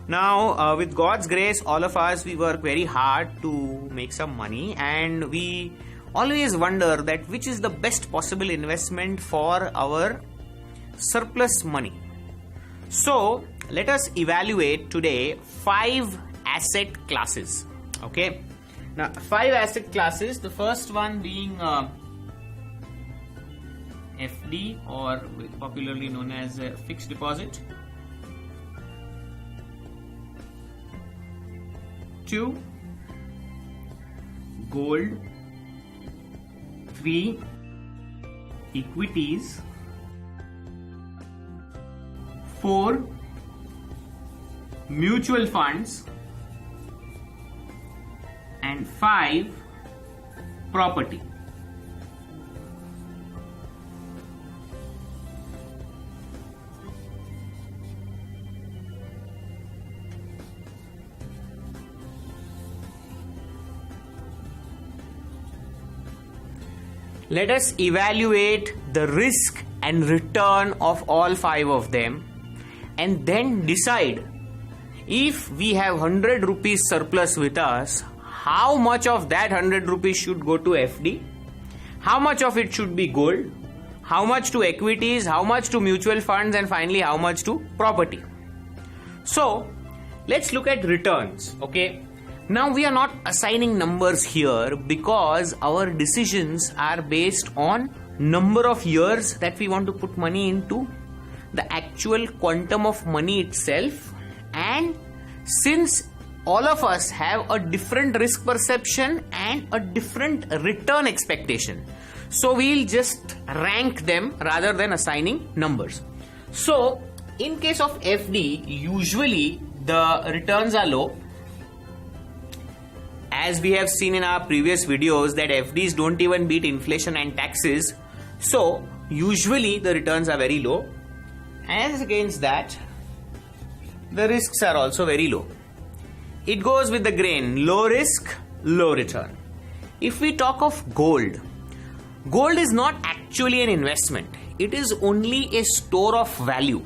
Now, with God's grace, all of us, we work very hard to make some money, and we always wonder that which is the best possible investment for our surplus money. So, let us evaluate today 5 asset classes. Okay. Now, 5 asset classes. The first one being FD, or popularly known as fixed deposit. 2, gold. 3, equities. 4, mutual funds. And 5, property. Let us evaluate the risk and return of all 5 of them, and then decide if we have 100 rupees surplus with us, how much of that 100 rupees should go to FD, how much of it should be gold, how much to equities, how much to mutual funds, and finally how much to property. So let's look at returns. Okay. Now, we are not assigning numbers here because our decisions are based on number of years that we want to put money into, the actual quantum of money itself, and since all of us have a different risk perception and a different return expectation, so we'll just rank them rather than assigning numbers. So, in case of FD, usually the returns are low. As we have seen in our previous videos that FDs don't even beat inflation and taxes, so usually the returns are very low. As against that, the risks are also very low. It goes with the grain, low risk, low return. If we talk of gold, gold is not actually an investment. It is only a store of value.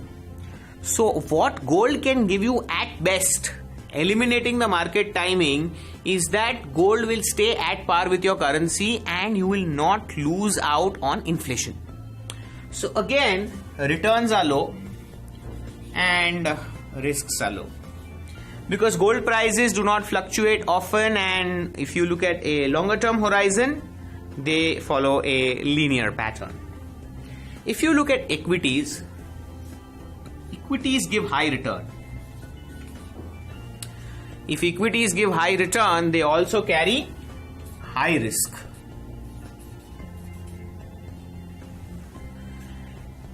So what gold can give you at best, eliminating the market timing, is that gold will stay at par with your currency and you will not lose out on inflation. So again, returns are low and risks are low, because gold prices do not fluctuate often, and if you look at a longer term horizon, they follow a linear pattern. If you look at equities, equities give high return. If equities give high return, they also carry high risk.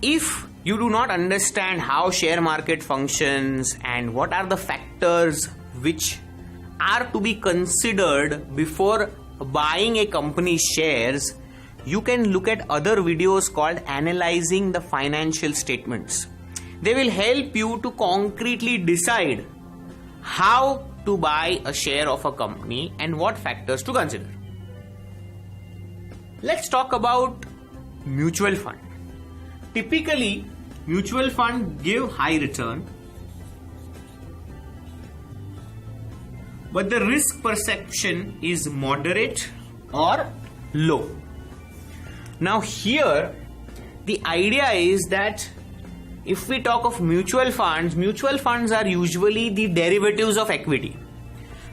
If you do not understand how share market functions and what are the factors which are to be considered before buying a company's shares, you can look at other videos called Analyzing the Financial Statements. They will help you to concretely decide how to buy a share of a company and what factors to consider. Let's talk about mutual fund. Typically, mutual fund give high return, but the risk perception is moderate or low. Now here, the idea is that if we talk of mutual funds are usually the derivatives of equity.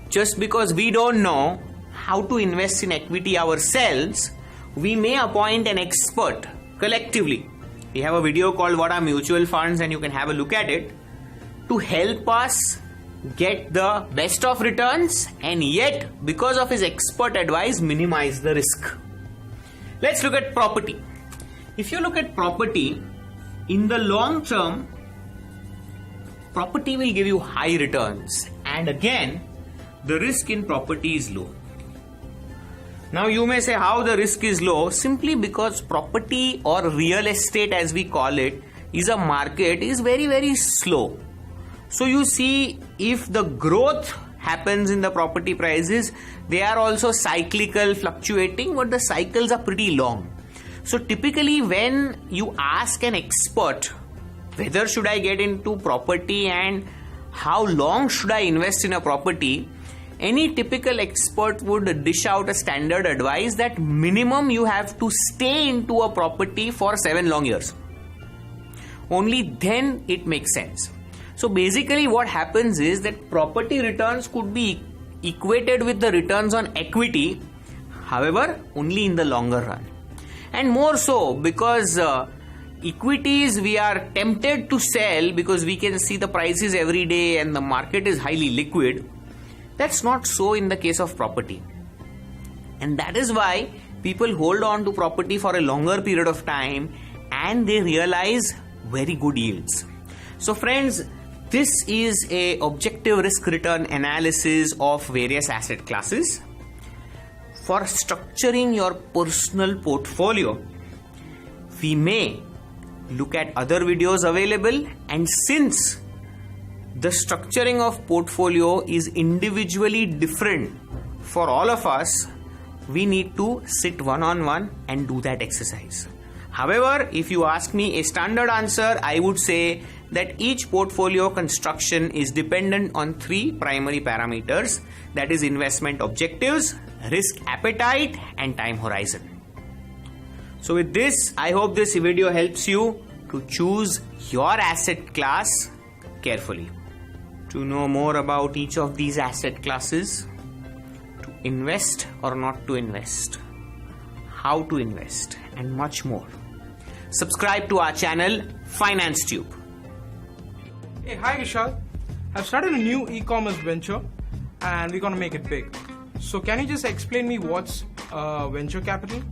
Just because we don't know how to invest in equity ourselves, we may appoint an expert collectively. We have a video called What are Mutual Funds, and you can have a look at it, to help us get the best of returns and yet, because of his expert advice, minimize the risk. Let's look at property. If you look at property, in the long term, property will give you high returns, and again, the risk in property is low. Now you may say how the risk is low. Simply because property, or real estate as we call it, is a market, is very, very slow. So you see, if the growth happens in the property prices, they are also cyclical, fluctuating, but the cycles are pretty long. So typically when you ask an expert whether should I get into property and how long should I invest in a property, any typical expert would dish out a standard advice that minimum you have to stay into a property for 7 long years. Only then it makes sense. So basically what happens is that property returns could be equated with the returns on equity, however, only in the longer run. And more so because equities we are tempted to sell because we can see the prices every day and the market is highly liquid. That's not so in the case of property. And that is why people hold on to property for a longer period of time and they realize very good yields. So friends, this is a objective risk return analysis of various asset classes. For structuring your personal portfolio, we may look at other videos available, and since the structuring of portfolio is individually different for all of us, we need to sit one-on-one and do that exercise. However, if you ask me a standard answer, I would say that each portfolio construction is dependent on 3 primary parameters, that is investment objectives, risk appetite and time horizon. So with this, I hope this video helps you to choose your asset class carefully. To know more about each of these asset classes, to invest or not to invest, how to invest and much more, subscribe to our channel Finance Tube. Hey, hi Vishal. I've started a new e-commerce venture and we're gonna make it big. So can you just explain me what's venture capital?